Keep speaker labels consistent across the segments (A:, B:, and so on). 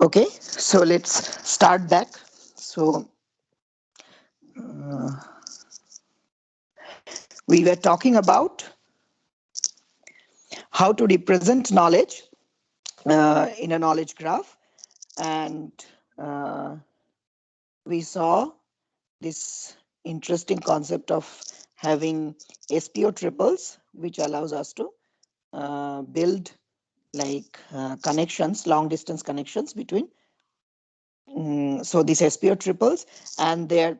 A: Okay, so let's start back. So uh, we were talking about how to represent knowledge in a knowledge graph, and uh, we saw this interesting concept of having SPO triples, which allows us to build connections, long distance connections between. So these SPO triples and their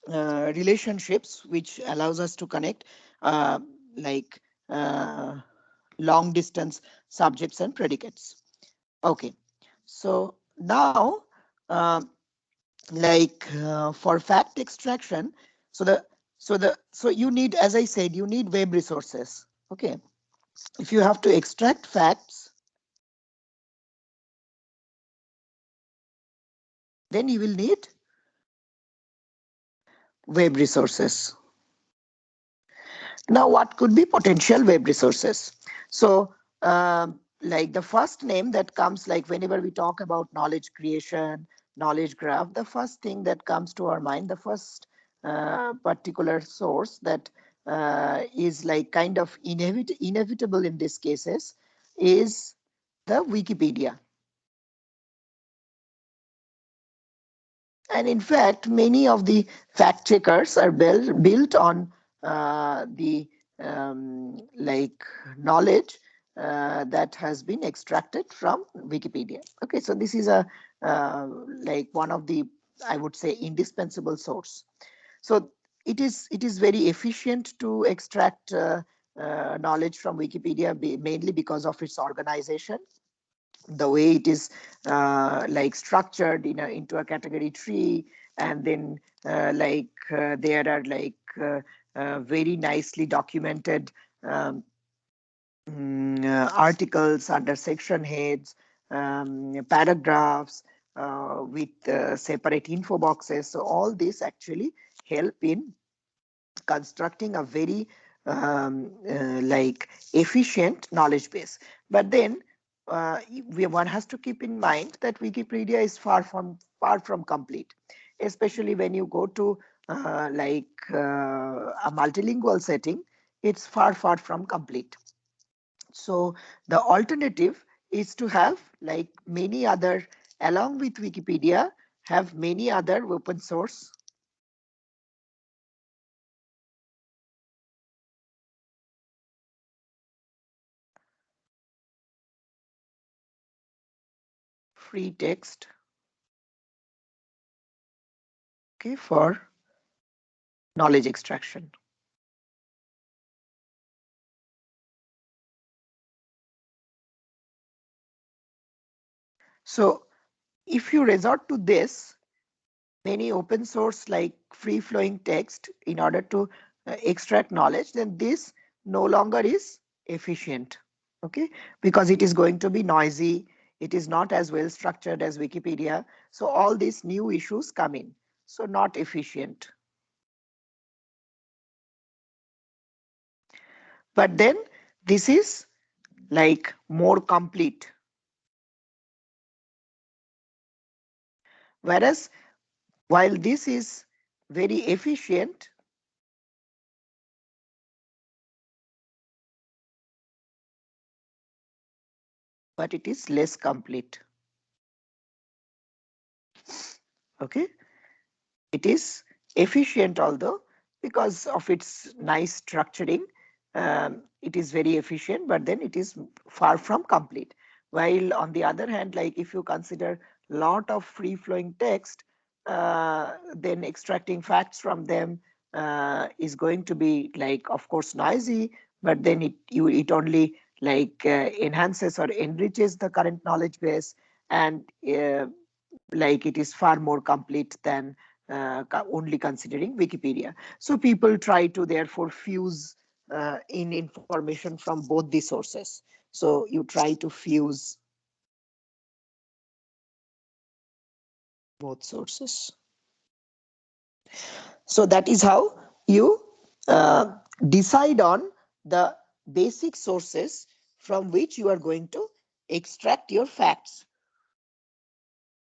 A: relationships, which allows us to connect uh, like uh, long distance subjects and predicates. Okay, so now for fact extraction, so so you need, as I said, you need web resources. Okay, if you have to extract facts, then you will need web resources. Now, what could be potential web resources? So, like the first name that comes, like whenever we talk about knowledge creation, knowledge graph, the first thing that comes to our mind, the first particular source that is like kind of inevitable in these cases is the Wikipedia. And in fact, many of the fact checkers are built on the like knowledge that has been extracted from Wikipedia. Okay, so this is a like one of the, I would say, indispensable source. So it is very efficient to extract knowledge from Wikipedia, mainly because of its organization, the way it is like structured into a category tree, and then there are very nicely documented um, articles under section heads, paragraphs with separate info boxes. So all this actually help in constructing a very efficient knowledge base. But then one has to keep in mind that Wikipedia is far from complete, especially when you go to a multilingual setting. It's far from complete. So the alternative is to have like many other, along with Wikipedia, have many other open source free text, okay, for knowledge extraction. So if you resort to this, many open source like free flowing text in order to extract knowledge, then this no longer is efficient. Okay, because it is going to be noisy. It is not as well structured as Wikipedia. So all these new issues come in. So not efficient. But then this is like more complete. Whereas while this is very efficient, but it is less complete. Okay, it is efficient, although because of its nice structuring, it is very efficient, but then it is far from complete. While on the other hand, like if you consider lot of free flowing text, then extracting facts from them is going to be like, of course, noisy, but then it only enhances or enriches the current knowledge base, and like it is far more complete than only considering Wikipedia. So people try to therefore fuse in information from both the sources. So you try to fuse both sources. So that is how you uh, decide on the basic sources from which you are going to extract your facts.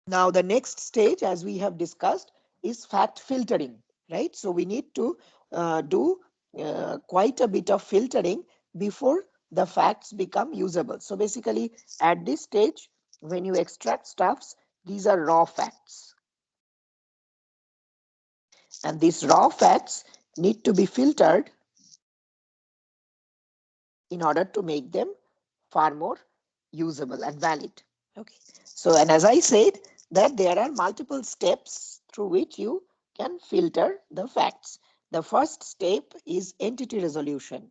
A: Now, the next stage, as we have discussed, is fact filtering, right? So we need to do quite a bit of filtering before the facts become usable. So basically, at this stage, when you extract stuffs, these are raw facts. And these raw facts need to be filtered in order to make them far more usable and valid. Okay. So, and as I said, that there are multiple steps through which you can filter the facts. The first step is entity resolution.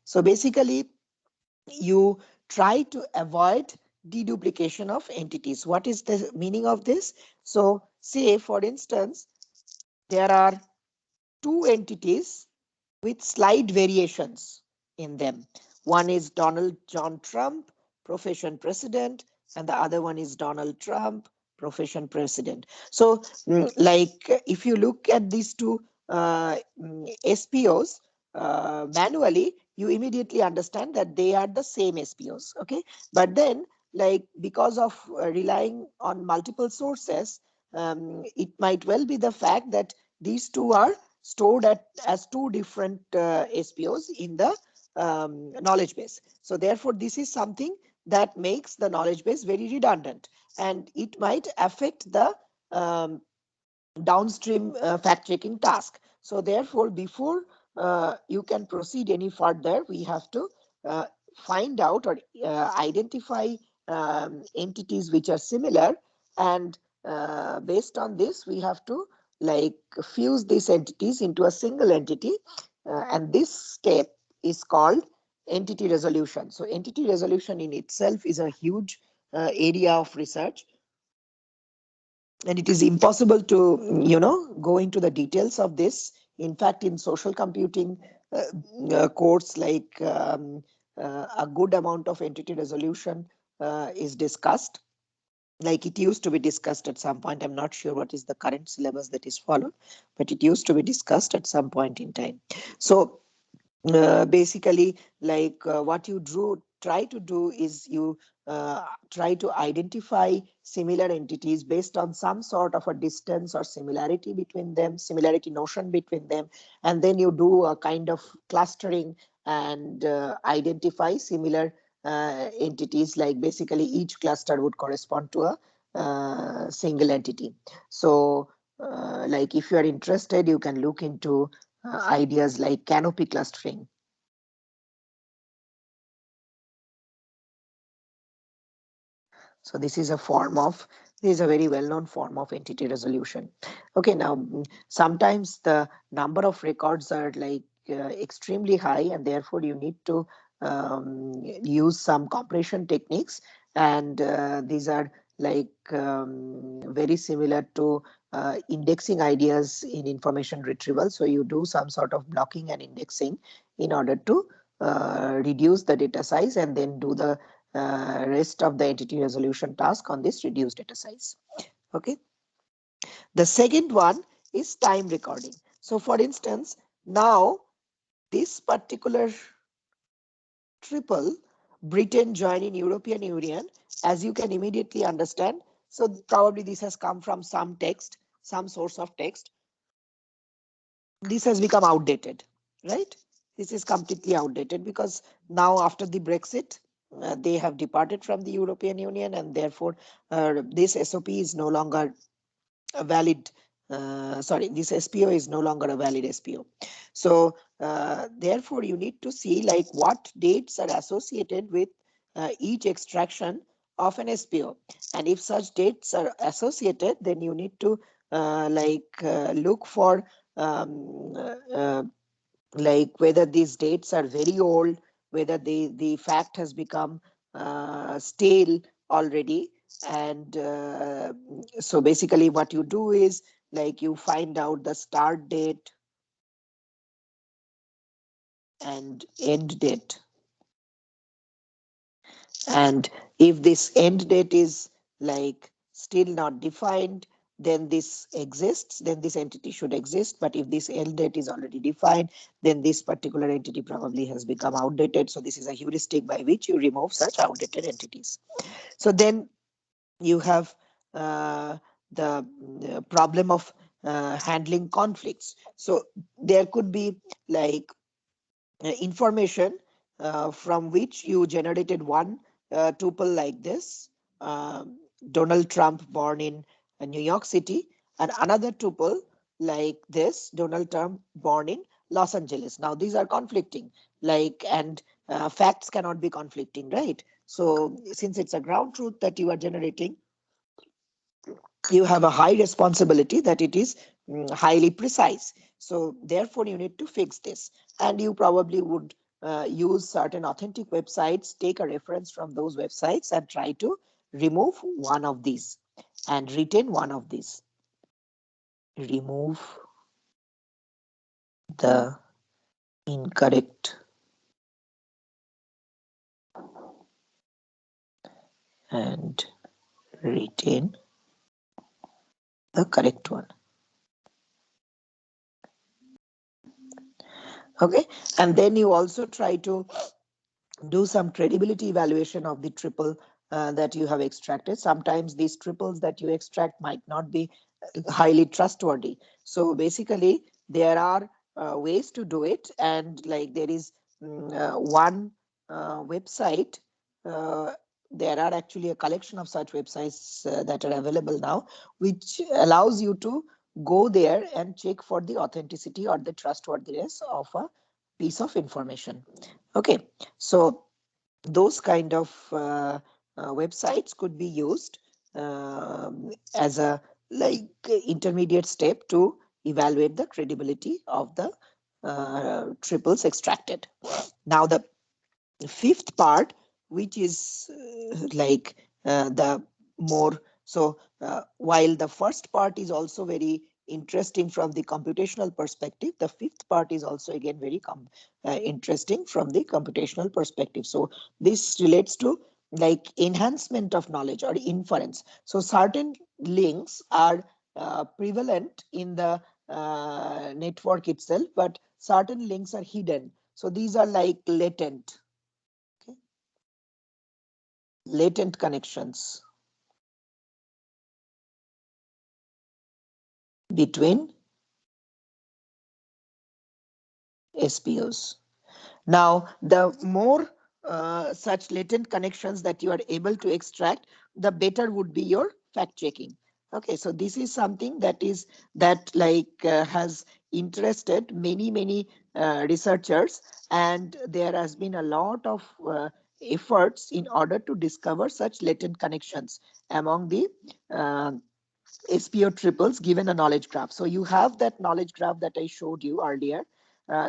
A: So basically, you try to avoid deduplication of entities. What is the meaning of this? So say, for instance, there are two entities with slight variations in them. One is Donald John Trump, profession president, and the other one is Donald Trump, profession president. So, like if you look at these two SPOs manually, you immediately understand that they are the same SPOs. Okay, but then, like because of relying on multiple sources, it might well be the fact that these two are stored as two different SPOs in the knowledge base. So therefore, this is something that makes the knowledge base very redundant, and it might affect the um, downstream fact checking task. So therefore, before you can proceed any further, we have to uh, find out or identify entities which are similar, and based on this, we have to like fuse these entities into a single entity, and this step is called entity resolution. So entity resolution in itself is a huge area of research, and it is impossible to go into the details of this. In fact, in social computing uh, course, like a good amount of entity resolution is discussed, like it used to be discussed at some point. I'm not sure what is the current syllabus that is followed, but it used to be discussed at some point in time. So basically, like what you try to do is you try to identify similar entities based on some sort of a distance or similarity between them, similarity notion between them, and then you do a kind of clustering and identify similar entities. Like basically each cluster would correspond to a single entity. So like if you are interested, you can look into ideas like canopy clustering. So this is a very well-known form of entity resolution. Okay, now sometimes the number of records are like extremely high, and therefore you need to use some compression techniques, and these are like very similar to indexing ideas in information retrieval. So you do some sort of blocking and indexing in order to reduce the data size, and then do the rest of the entity resolution task on this reduced data size. Okay. The second one is time recording. So for instance, now this particular triple, Britain joining European Union, as you can immediately understand. So probably this has come from some text, some source of text. This has become outdated, right? This is completely outdated because now after the Brexit, they have departed from the European Union, and therefore this SOP is no longer a valid. Sorry, this SPO is no longer a valid SPO. So therefore, you need to see like what dates are associated with each extraction of an SPO, and if such dates are associated, then you need to look for um, like whether these dates are very old, whether the fact has become stale already. And so basically what you do is like you find out the start date and end date, and if this end date is like still not defined, then this exists, then this entity should exist. But if this end date is already defined, then this particular entity probably has become outdated. So this is a heuristic by which you remove such outdated entities. So then you have the problem of handling conflicts. So there could be like information from which you generated one tuple like this, Donald Trump born in New York City, and another tuple like this, Donald Trump born in Los Angeles. Now these are conflicting, like, and facts cannot be conflicting, right? So since it's a ground truth that you are generating, you have a high responsibility that it is highly precise. So therefore you need to fix this, and you probably would use certain authentic websites, take a reference from those websites and try to remove one of these and retain one of these. Remove the incorrect and retain the correct one. Okay, and then you also try to do some credibility evaluation of the triple that you have extracted. Sometimes these triples that you extract might not be highly trustworthy. So basically, there are ways to do it, and like there is one website. Uh, there are actually a collection of such websites that are available now, which allows you to go there and check for the authenticity or the trustworthiness of a piece of information. Okay, so those kind of websites could be used as a like intermediate step to evaluate the credibility of the triples extracted. Now the fifth part, which is the more so while the first part is also very interesting from the computational perspective, the fifth part is also again very interesting from the computational perspective. So this relates to like enhancement of knowledge or inference. So certain links are prevalent in the network itself, but certain links are hidden. So these are like latent. Okay. Latent connections between SPOs. Now, the more such latent connections that you are able to extract, the better would be your fact checking. Okay, so this is something that has interested many researchers, and there has been a lot of efforts in order to discover such latent connections among the uh, SPO triples given a knowledge graph. So you have that knowledge graph that I showed you earlier.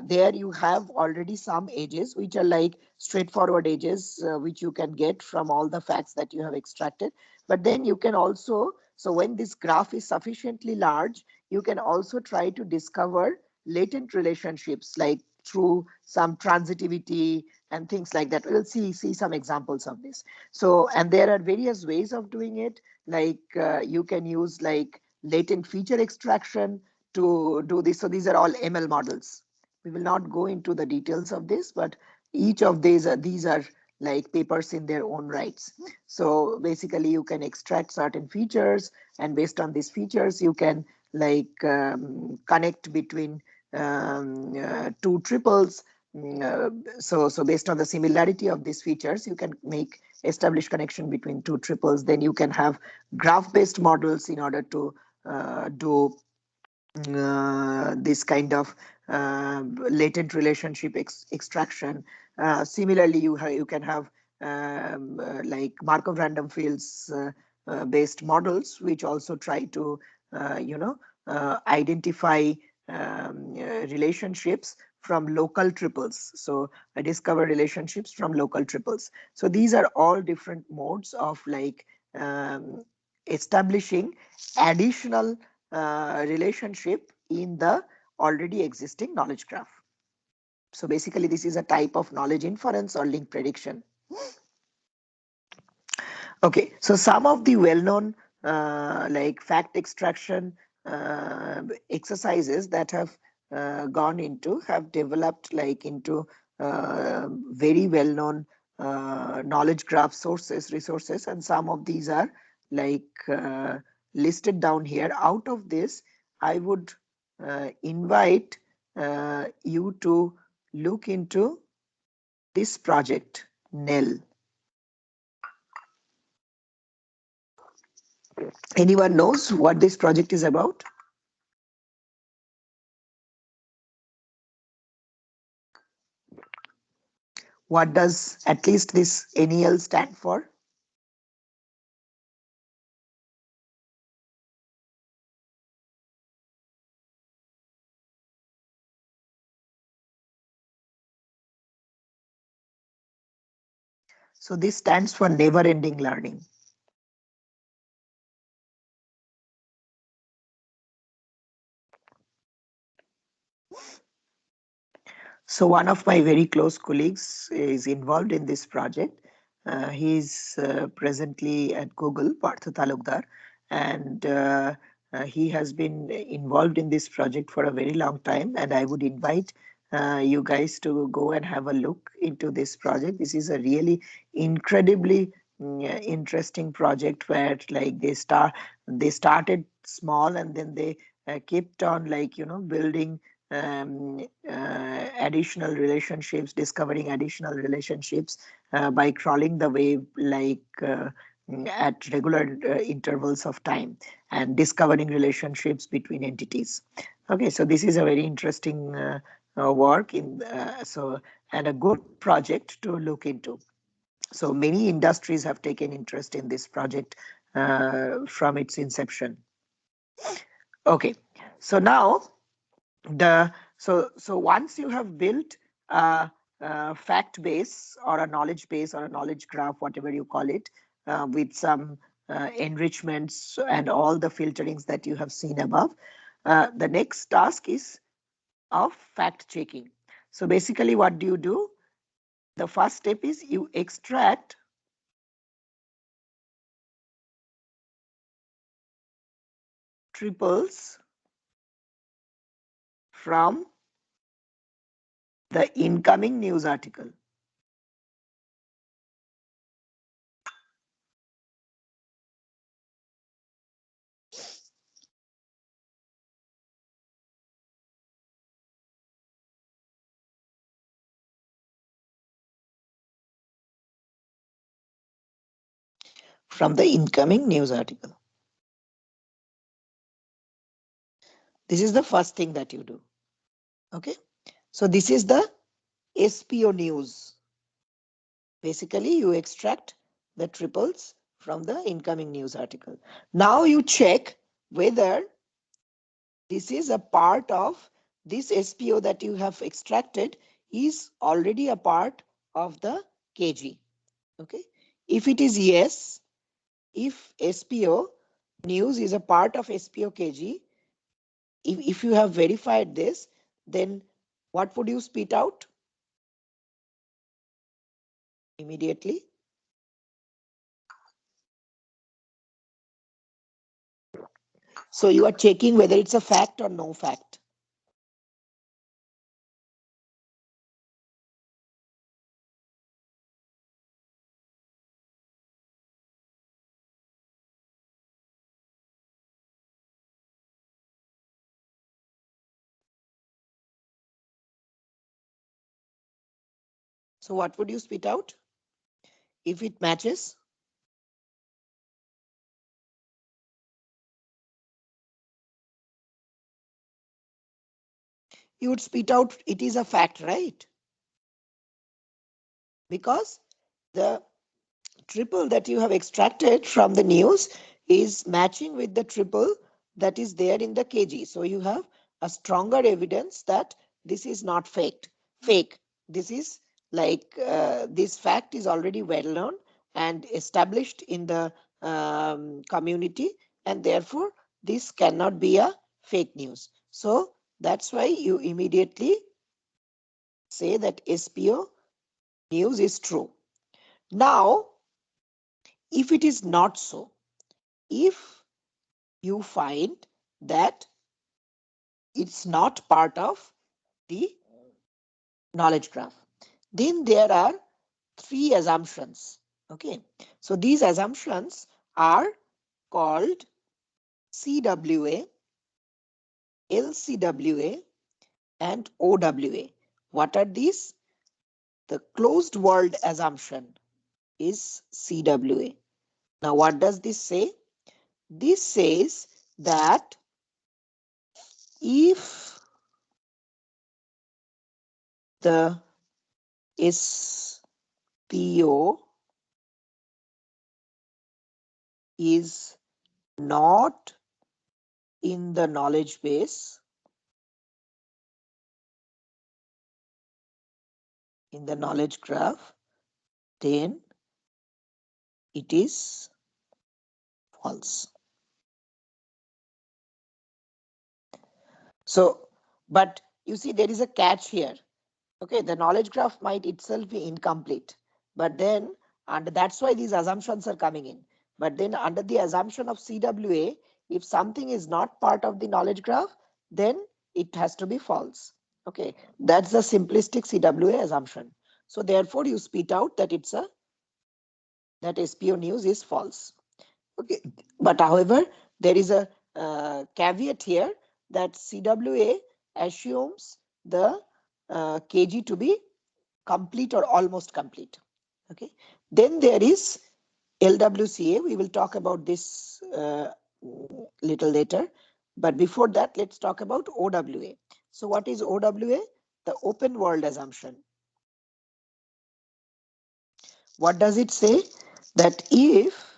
A: There you have already some edges which are like straightforward edges which you can get from all the facts that you have extracted. But then you can also, so when this graph is sufficiently large, you can also try to discover latent relationships like through some transitivity and things like that. We'll see some examples of this. So, and there are various ways of doing it, like you can use like latent feature extraction to do this. So these are all ML models. We will not go into the details of this, but each of these are like papers in their own rights. So basically you can extract certain features, and based on these features you can like connect between two triples. So based on the similarity of these features, you can make establish connection between two triples. Then you can have graph-based models in order to do this kind of latent relationship extraction. Similarly, you can have like Markov random fields based models, which also try to identify relationships from local triples. So I discover relationships from local triples. So these are all different modes of like establishing additional relationship in the already existing knowledge graph. So basically, this is a type of knowledge inference or link prediction. Okay, so some of the well-known like fact extraction exercises that have gone into have developed like into very well-known knowledge graph sources resources, and some of these are listed down here. Out of this, I would invite you to look into this project, NEL. Anyone knows what this project is about? What does at least this NEL stand for? So this stands for never ending learning. So one of my very close colleagues is involved in this project. He's presently at Google, Partha Talukdar, and he has been involved in this project for a very long time. And I would invite you guys to go and have a look into this project. This is a really incredibly interesting project where they started small and then they kept on building additional relationships, discovering additional relationships by crawling the wave at regular intervals of time and discovering relationships between entities. Okay, so this is a very interesting work and a good project to look into. So many industries have taken interest in this project from its inception. Okay, so now so once you have built a fact base or a knowledge base or a knowledge graph, whatever you call it, with some enrichments and all the filterings that you have seen above, the next task is of fact checking. So basically, what do you do? The first step is you extract triples from the incoming news article. From the incoming news article. This is the first thing that you do. Okay. So this is the SPO news. Basically, you extract the triples from the incoming news article. Now you check whether this is a part of this SPO that you have extracted is already a part of the KG. Okay. If it is yes, if SPO news is a part of SPO KG, if you have verified this, then what would you spit out immediately? So you are checking whether it's a fact or no fact. So what would you spit out if it matches? You would spit out it is a fact, right? Because the triple that you have extracted from the news is matching with the triple that is there in the KG. So you have a stronger evidence that this is not fake. This is this fact is already well known and established in the community, and therefore this cannot be a fake news. So that's why you immediately say that SPO news is true. Now, if it is not so, if you find that it's not part of the knowledge graph, then there are 3 assumptions. Okay, so these assumptions are called CWA, LCWA, and OWA. What are these? The closed world assumption is CWA. Now, what does this say? This says that if the SPO is not in the knowledge base, in the knowledge graph, then it is false. So, but you see, there is a catch here. Okay, the knowledge graph might itself be incomplete, but then, and that's why these assumptions are coming in. But then under the assumption of CWA, if something is not part of the knowledge graph, then it has to be false. Okay, that's the simplistic CWA assumption. So therefore you spit out that that SPO news is false. Okay, but however, there is a caveat here that CWA assumes the KG to be complete or almost complete. Okay, then there is LWCA. We will talk about this little later, but before that, let's talk about OWA. So what is OWA? The open world assumption. What does it say? That if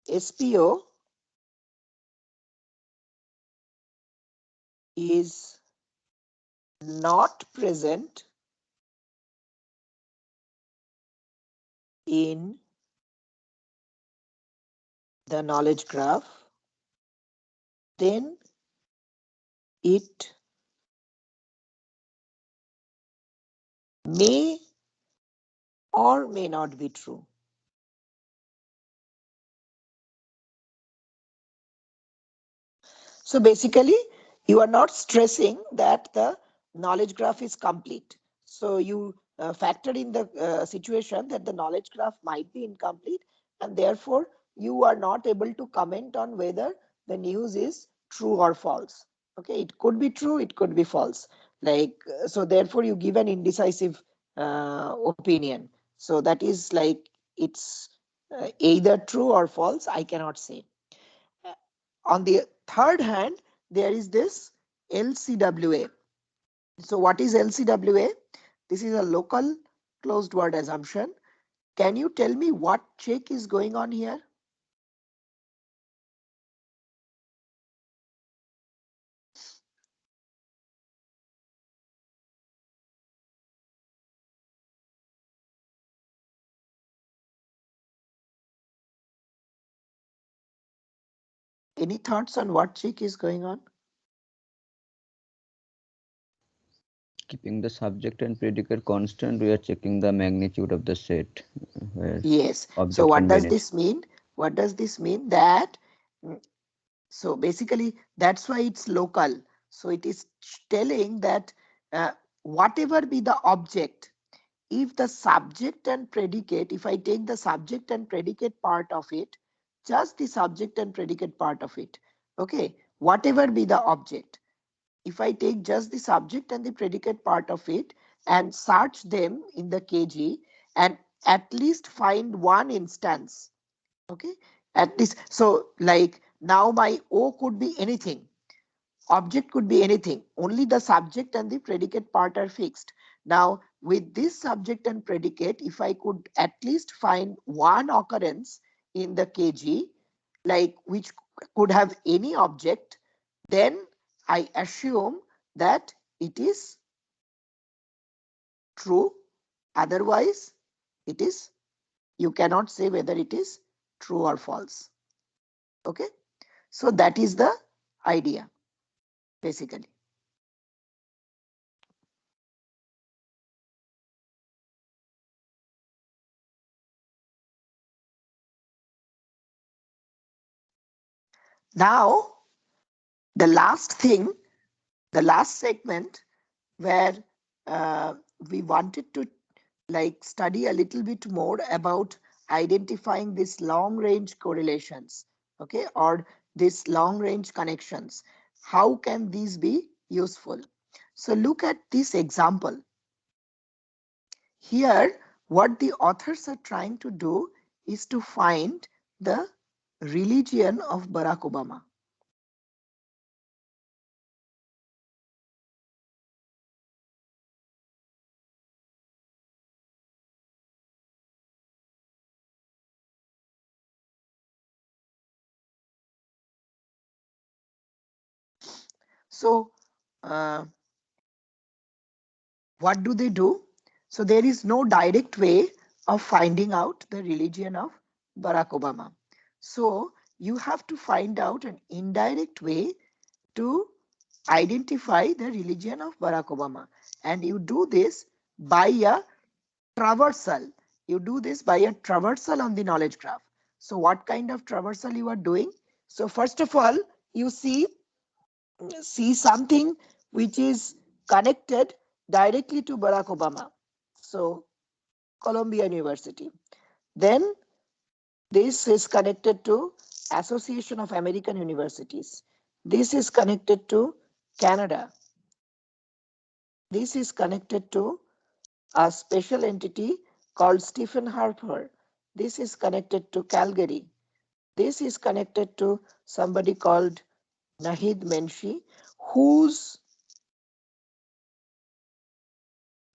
A: SPO is not present in the knowledge graph, then it may or may not be true. So basically, you are not stressing that the knowledge graph is complete. So you factor in the situation that the knowledge graph might be incomplete, and therefore you are not able to comment on whether the news is true or false. Okay, it could be true, it could be false. Like so, therefore you give an indecisive opinion. So that is like it's either true or false. I cannot say. On the third hand, there is this LCWA. So what is LCWA? This is a local closed word assumption. Can you tell me what check is going on here? Any thoughts on what check is going on?
B: Keeping the subject and predicate constant, we are checking the magnitude of the set where
A: Yes. So
B: object
A: what
B: can be
A: does
B: anything.
A: this mean? What does this mean? That so basically that's why it's local. So it is telling that uh, whatever be the object, if the subject and predicate, if I take the subject and predicate part of it, just the subject and predicate part of it, okay, whatever be the object, if I take just the subject and the predicate part of it and search them in the KG and at least find one instance, okay, at least, so like now my O could be anything. Object could be anything. Only the subject and the predicate part are fixed. Now, with this subject and predicate, if I could at least find one occurrence in the KG, like which could have any object, then I assume that it is true. Otherwise, it is, you cannot say whether it is true or false. Okay. So that is the idea, basically. Now, the last thing, the last segment where we wanted to like study a little bit more about identifying these long range correlations, okay, or these long range connections. How can these be useful? So look at this example. Here, what the authors are trying to do is to find the religion of Barack Obama. So, uh, what do they do? So there is no direct way of finding out the religion of Barack Obama. So you have to find out an indirect way to identify the religion of Barack Obama. And you do this by a traversal. You do this by a traversal on the knowledge graph. So what kind of traversal you are doing? So first of all, you see something which is connected directly to Barack Obama. So Columbia University. Then this is connected to Association of American Universities. This is connected to Canada. This is connected to a special entity called Stephen Harper. This is connected to Calgary. This is connected to somebody called Nahid Menshi, whose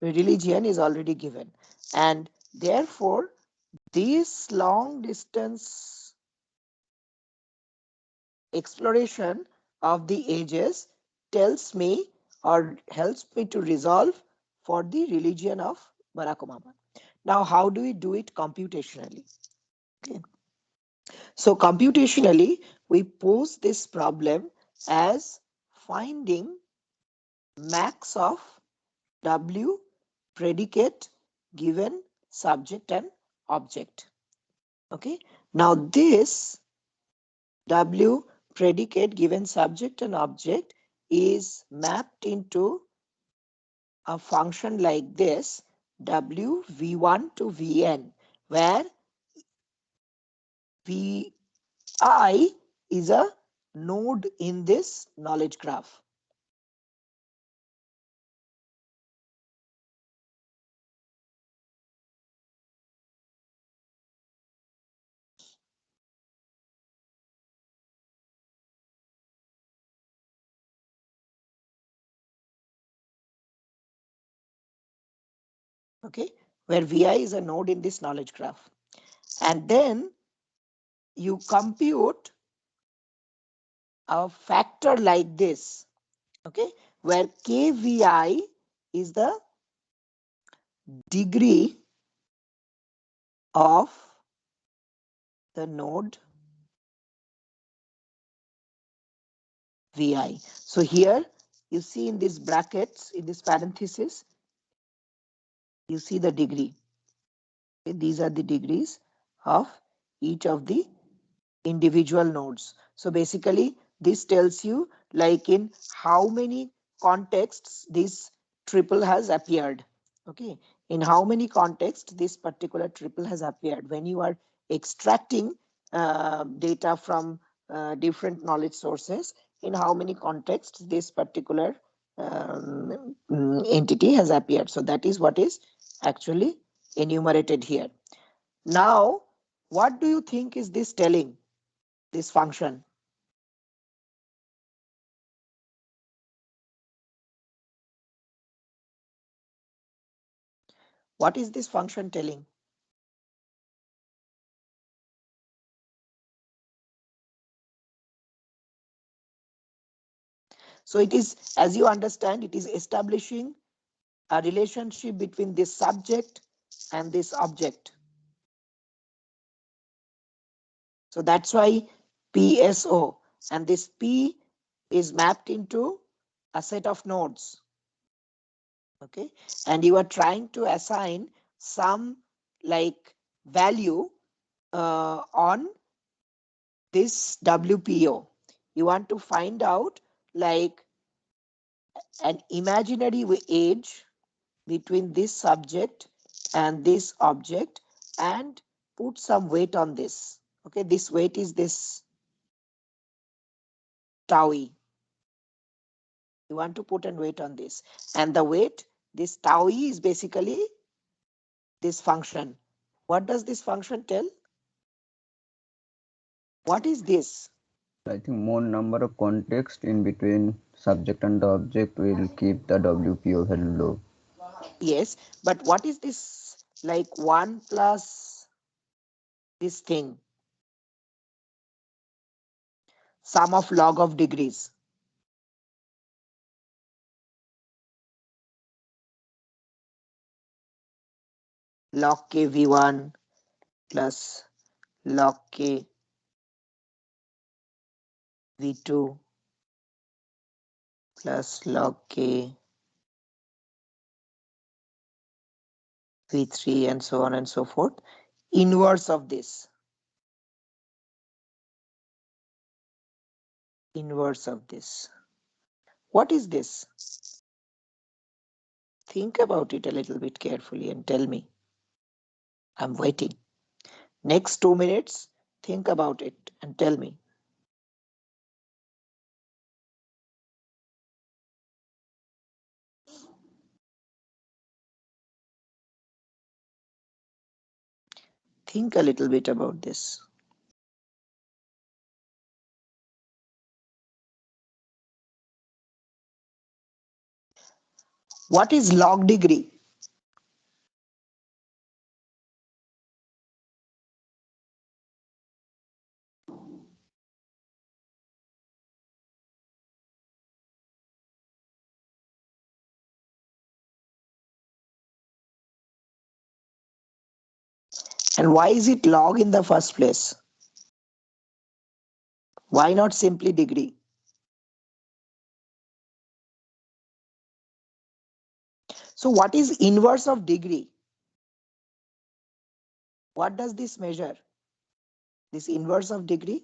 A: religion is already given. And therefore, this long distance exploration of the ages tells me or helps me to resolve for the religion of Barack Obama. Now, how do we do it computationally? Okay. So, computationally, we pose this problem as finding max of W predicate given subject and object. Okay. Now, this W predicate given subject and object is mapped into a function like this, W V1 to Vn, where Vi is a node in this knowledge graph. Okay, where Vi is a node in this knowledge graph. And then you compute a factor like this, okay, where kvi is the degree of the node vi. So here you see in these brackets, in this parenthesis, you see the degree. Okay, these are the degrees of each of the individual nodes. So basically this tells you like in how many contexts this triple has appeared. Okay, in how many contexts this particular triple has appeared when you are extracting data from different knowledge sources, in how many contexts this particular entity has appeared. So that is what is actually enumerated here. Now, what do you think is this telling? This function. What is this function telling? So it is, as you understand, it is establishing a relationship between this subject and this object. So that's why PSO, and this P is mapped into a set of nodes. Okay, and you are trying to assign some like value on this WPO. You want to find out like an imaginary age between this subject and this object and put some weight on this. Okay, this weight is this tau e. You want to put a weight on this, and the weight, this tau e, is basically this function. What does this function tell? What is this?
B: I think more number of context in between subject and the object will keep the WPO value low.
A: Yes, but what is this, like 1 plus this thing, sum of log of degrees? Log k v1 plus log k v2 plus log k v3 and so on and so forth. Inverse of this. Inverse of this. What is this? Think about it a little bit carefully and tell me. I'm waiting. Next 2 minutes, think about it and tell me. Think a little bit about this. What is log degree? And why is it log in the first place? Why not simply degree? So what is inverse of degree? What does this measure? This inverse of degree?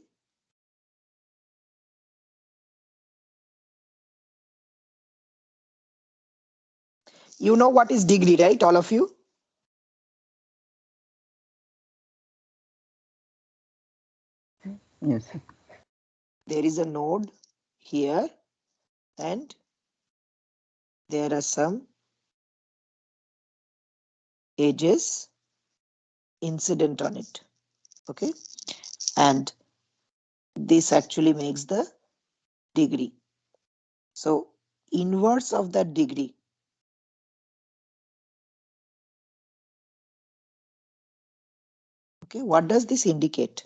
A: You know what is degree, right? All of you?
B: Yes.
A: There is a node here and there are some edges incident on it. Okay. And this actually makes the degree. So inverse of that degree. Okay. What does this indicate?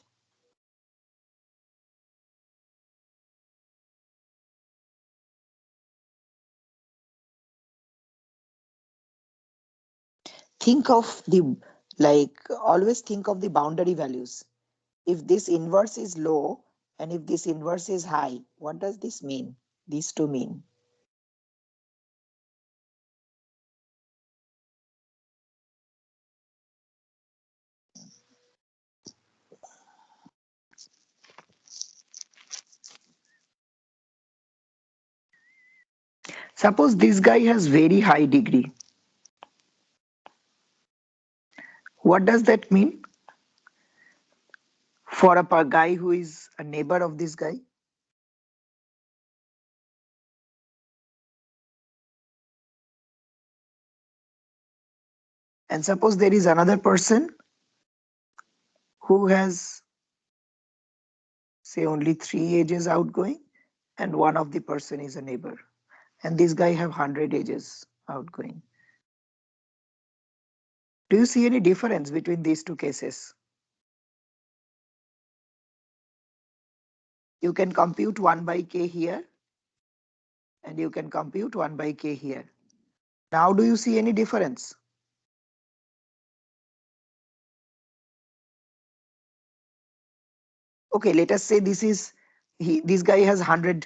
A: Think of the, like, always think of the boundary values. If this inverse is low and if this inverse is high, what does this mean? These two mean. Suppose this guy has very high degree. What does that mean for a guy who is a neighbor of this guy? And suppose there is another person who has, say, only 3 edges outgoing, and one of the person is a neighbor, and this guy have 100 edges outgoing. Do you see any difference between these two cases? You can compute 1 by k here and you can compute 1 by k here. Now do you see any difference? Okay, let us say this guy has 100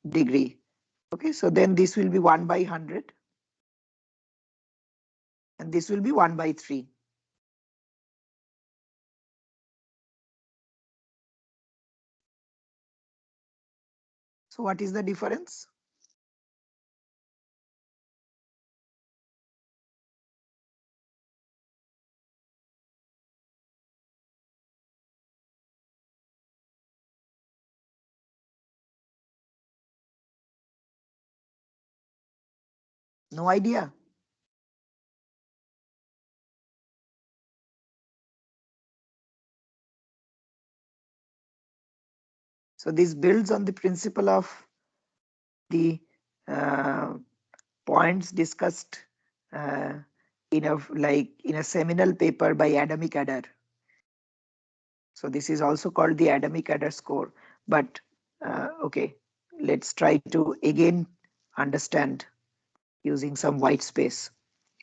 A: degree. Okay, so then this will be 1 by 100 and this will be 1 by 3. So what is the difference? No idea. So this builds on the principle of the uh, points discussed uh, in a seminal paper by Adamic Adder. So this is also called the Adamic Adder score. But okay, let's try to again understand using some white space,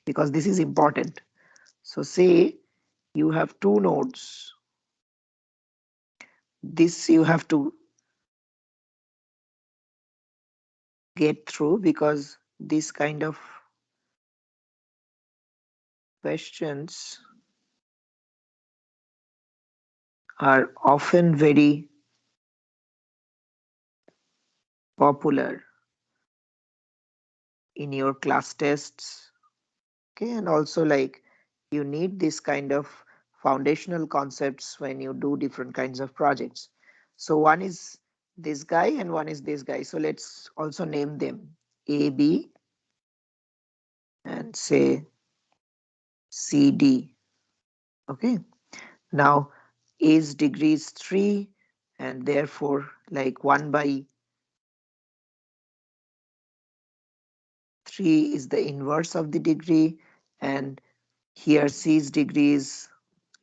A: because this is important. So say you have two nodes. This you have to get through, because this kind of questions are often very popular in your class tests. Okay, and also like you need this kind of foundational concepts when you do different kinds of projects. So one is this guy and one is this guy. So let's also name them A, B, and say C, D. Okay, now A's degree is 3, and therefore like 1 by 3 is the inverse of the degree, and here C's degree is,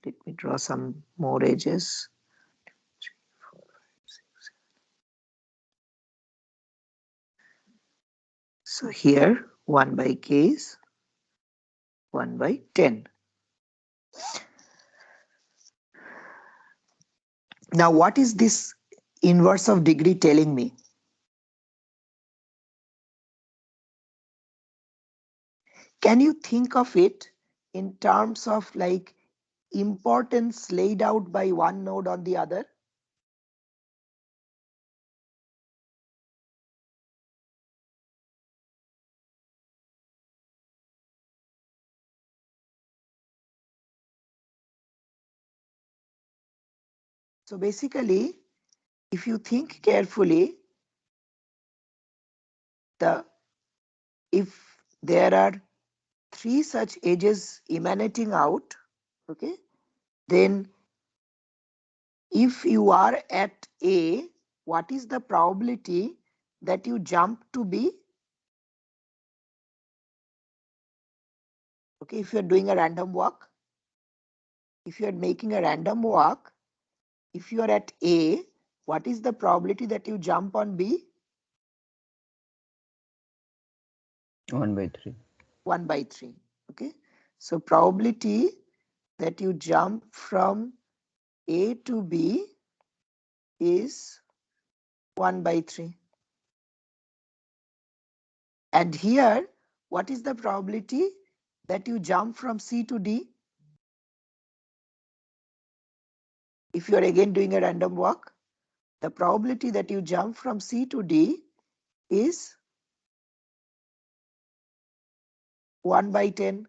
A: let me draw some more edges. So here 1 by k is 1 by 10. Now what is this inverse of degree telling me? Can you think of it in terms of like importance laid out by one node on the other? So basically, if you think carefully, the if there are 3 such edges emanating out, okay, then if you are at A, what is the probability that you jump to B? Okay, if you're doing a random walk, if you're making a random walk, if you are at A, what is the probability that you jump on B?
B: 1 by 3.
A: 1 by 3. Okay, so probability that you jump from A to B is 1 by 3. And here, what is the probability that you jump from C to D? If you are again doing a random walk, the probability that you jump from C to D is 1 by 10.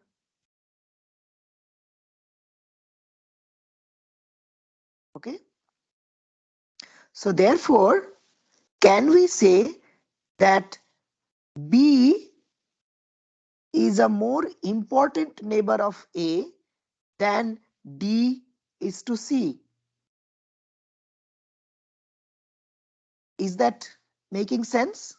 A: Okay. So therefore, can we say that B is a more important neighbor of A than D is to C? Is that making sense?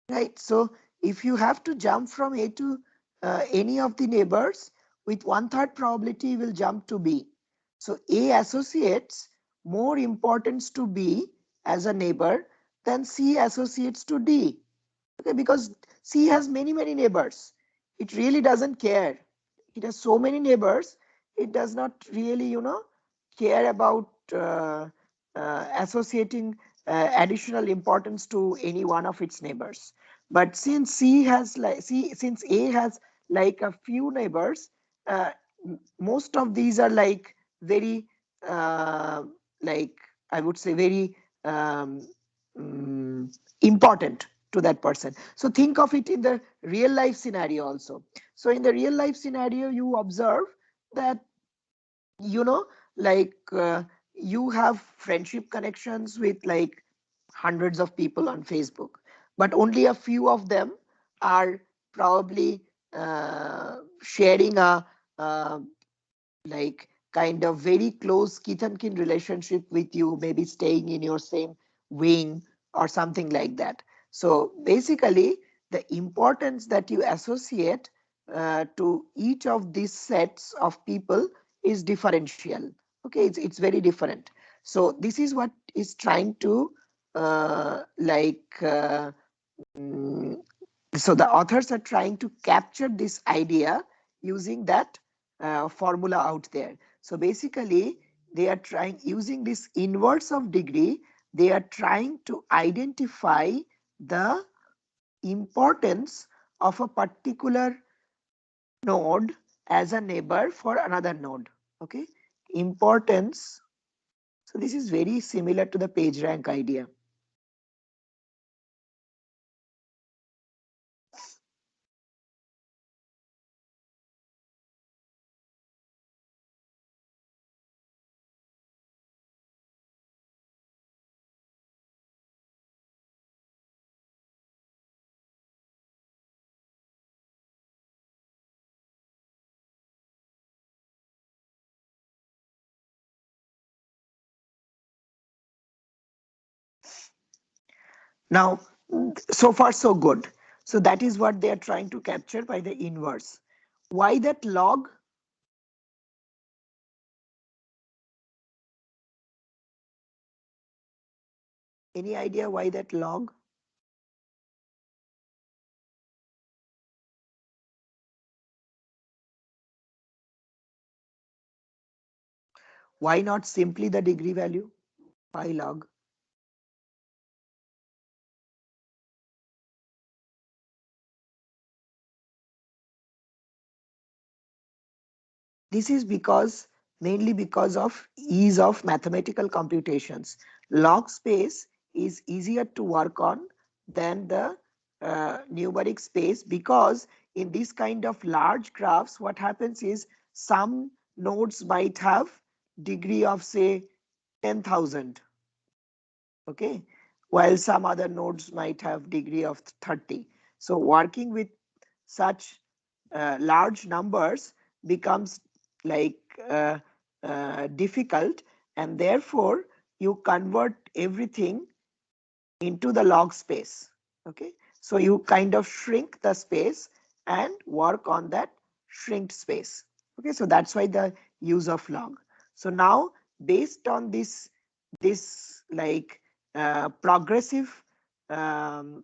A: Right. So if you have to jump from A to any of the neighbors, with 1/3 probability you will jump to B. So A associates more importance to B as a neighbor than C associates to D. Okay, because C has many neighbors. It really doesn't care. It has so many neighbors. It does not really, care about associating additional importance to any one of its neighbors. But since since A has like a few neighbors, uh, most of these are like very, uh, like I would say, very important to that person. So think of it in the real life scenario also. So in the real life scenario, you observe that, you know like you have friendship connections with like hundreds of people on Facebook, but only a few of them are probably sharing a uh, like kind of very close kith and kin relationship with you, maybe staying in your same wing or something like that. So basically, the importance that you associate to each of these sets of people is differential. Okay, it's very different. So this is what is trying to mm, so the authors are trying to capture this idea using that formula out there. So basically, they are trying, using this inverse of degree, they are trying to identify the importance of a particular node as a neighbor for another node. Okay, importance. So this is very similar to the PageRank idea. Now, so far so good. So that is what they are trying to capture by the inverse. Why that log? Any idea why that log? Why not simply the degree value? Why log? This is because, mainly because of ease of mathematical computations. Log space is easier to work on than the numeric space, because in this kind of large graphs, what happens is some nodes might have degree of say 10,000, okay, while some other nodes might have degree of 30. So working with such large numbers becomes like difficult, and therefore you convert everything into the log space. Okay, so you kind of shrink the space and work on that shrinked space. Okay, so that's why the use of log. So now, based on this progressive um,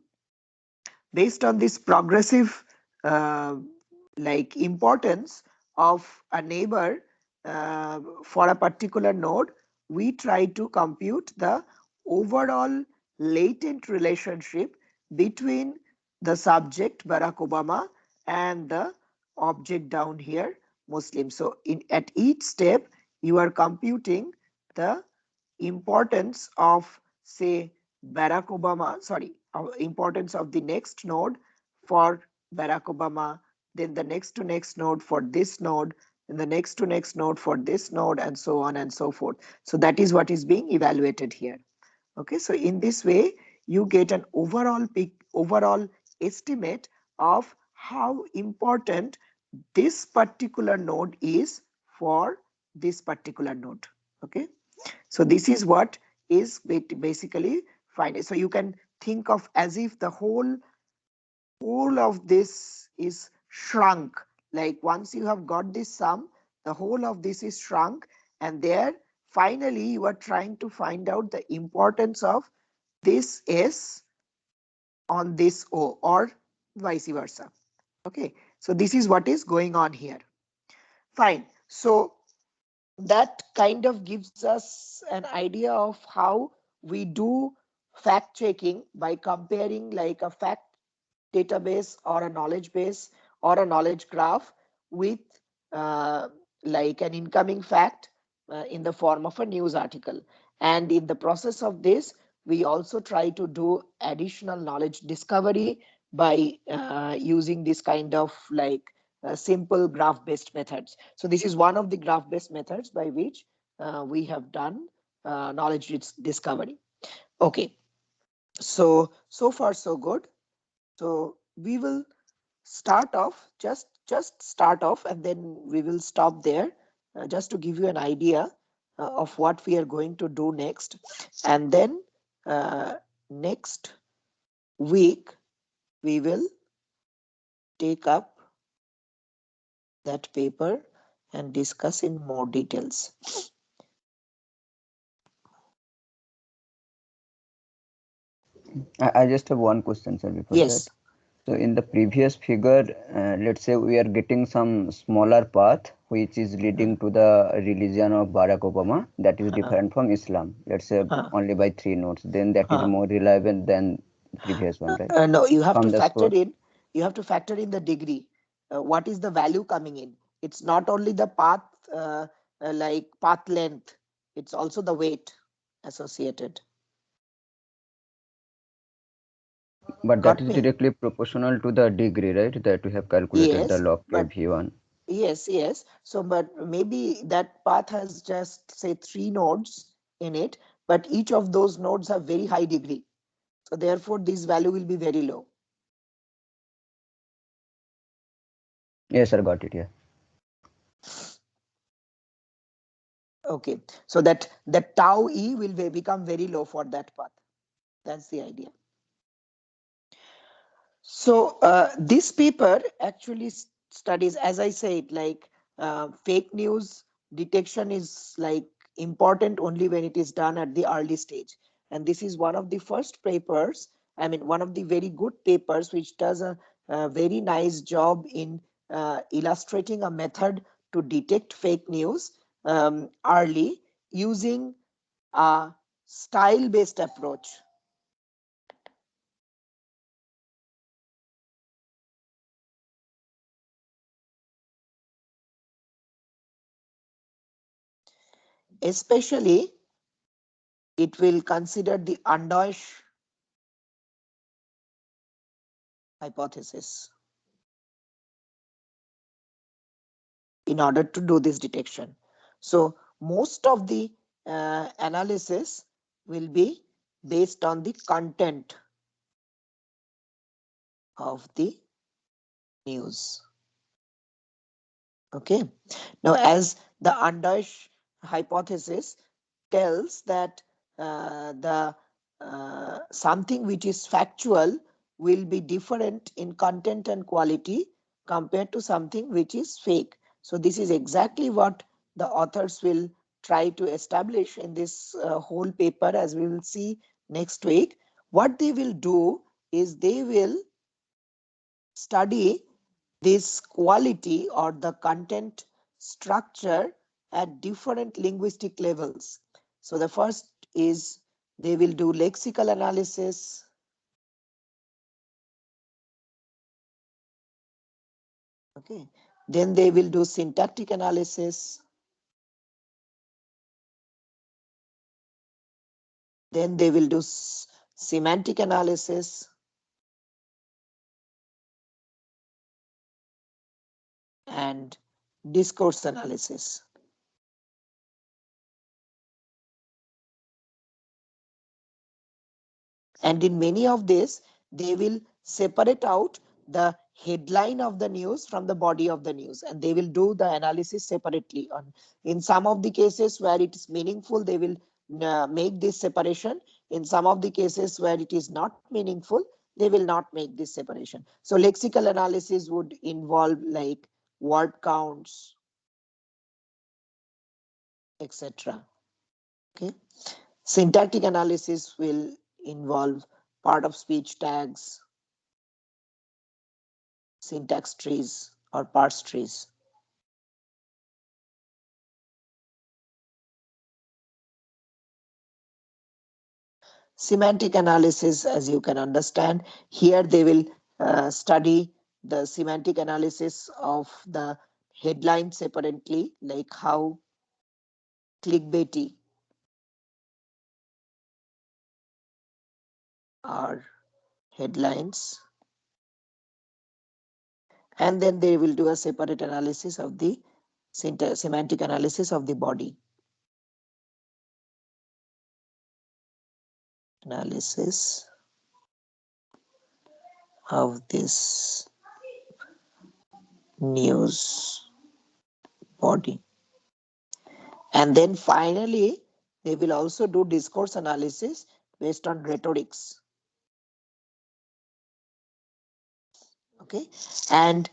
A: based on this progressive uh, importance of a neighbor for a particular node, we try to compute the overall latent relationship between the subject Barack Obama and the object down here Muslim. So at each step you are computing the importance of say Barack Obama, sorry, importance of the next node for Barack Obama, then the next to next node for this node, and the next to next node for this node, and so on and so forth. So that is what is being evaluated here. Okay, so in this way, you get an overall estimate of how important this particular node is for this particular node. Okay, so this is what is basically fine. So you can think of as if the whole of this is shrunk. Like once you have got this sum, the whole of this is shrunk, and there finally you are trying to find out the importance of this S on this O, or vice versa. Okay, so this is what is going on here. Fine. So that kind of gives us an idea of how we do fact checking by comparing like a fact database or a knowledge base or a knowledge graph with uh, like an incoming fact in the form of a news article. And in the process of this, we also try to do additional knowledge discovery by using this kind of simple graph based methods. So this is one of the graph based methods by which we have done knowledge discovery. Okay. So far so good. So we will start off, just start off, and then we will stop there, just to give you an idea of what we are going to do next. And then uh, next week we will take up that paper and discuss in more details.
B: I just have one question, sir, before that.
A: Yes.
B: So in the previous figure, let's say we are getting some smaller path which is
A: uh,
B: leading to the religion of Barack Obama, that is
A: uh,
B: different from Islam. Let's say
A: uh,
B: only by 3 notes. Then that is
A: uh,
B: more relevant than the previous one, right?
A: no, you have
B: From
A: to
B: the
A: factor
B: score.
A: in. You have to factor in the degree. What is the value coming in? It's not only the path, like path length. It's also the weight associated.
B: But that
A: Got
B: is
A: me?
B: directly proportional to the degree, right? That we have calculated the
A: Yes,
B: log k
A: but
B: V1.
A: yes, yes. So, but maybe that path has just say 3 nodes in it, but each of those nodes have very high degree. So therefore, this value will be very low.
B: Yes, sir, got it. Yeah.
A: Okay. So that the tau e will become very low for that path. That's the idea. So this paper actually studies, as I said, like fake news detection is like important only when it is done at the early stage. And this is one of the first papers, I mean, one of the very good papers which does a very nice job in illustrating a method to detect fake news early using a style-based approach. Especially, it will consider the Andeusch hypothesis in order to do this detection. So most of the analysis will be based on the content of the news. Okay. Now, as the Andeusch hypothesis tells that the something which is factual will be different in content and quality compared to something which is fake. So this is exactly what the authors will try to establish in this whole paper, as we will see next week. What they will do is they will study this quality or the content structure at different linguistic levels. So the first is they will do lexical analysis. Okay. Then they will do syntactic analysis. Then they will do semantic analysis and discourse analysis. And in many of these, they will separate out the headline of the news from the body of the news, and they will do the analysis separately. On in some of the cases where it is meaningful, they will make this separation. In some of the cases where it is not meaningful, they will not make this separation. So lexical analysis would involve like word counts, etc. Okay. Syntactic analysis will involve part of speech tags, syntax trees or parse trees. Semantic analysis, as you can understand, here they will study the semantic analysis of the headline separately, like how clickbaity are headlines. And then they will do a separate analysis of the semantic analysis of the body. Analysis of this news body. And then finally, they will also do discourse analysis based on rhetorics. Okay. And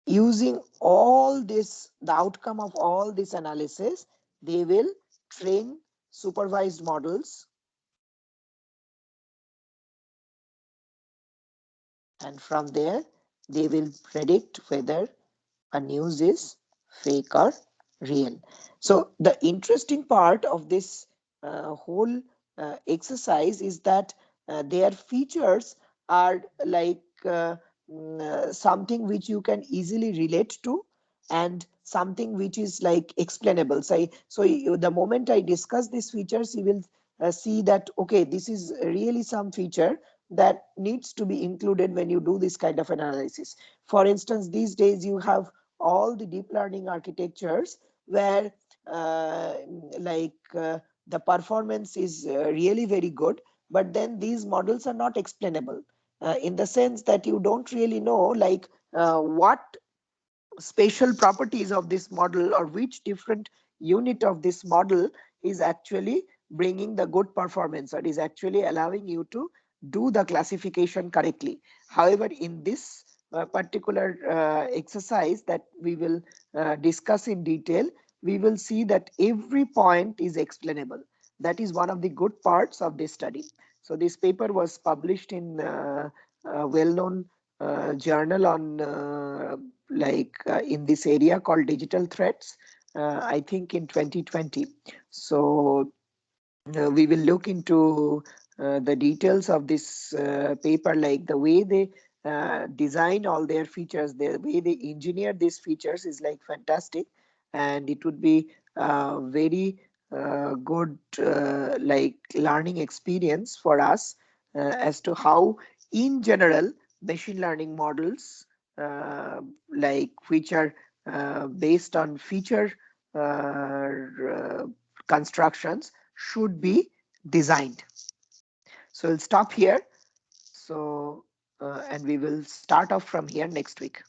A: using all this, the outcome of all this analysis, they will train supervised models, and from there they will predict whether a news is fake or real. So the interesting part of this whole exercise is that their features are like something which you can easily relate to, and something which is like explainable. So the moment I discuss these features, you will see that okay, this is really some feature that needs to be included when you do this kind of analysis. For instance, these days you have all the deep learning architectures where uh, like the performance is really very good, but then these models are not explainable in the sense that you don't really know like what spatial properties of this model or which different unit of this model is actually bringing the good performance or is actually allowing you to do the classification correctly. However, in this particular exercise that we will discuss in detail, we will see that every point is explainable. That is one of the good parts of this study. So this paper was published in a well-known journal on in this area called digital threats, I think in 2020. So we will look into the details of this paper, like the way they design all their features, the way they engineer these features is like fantastic, and it would be very good like learning experience for us as to how in general machine learning models like which are based on feature constructions should be designed. So we'll stop here. So, and we will start off from here next week.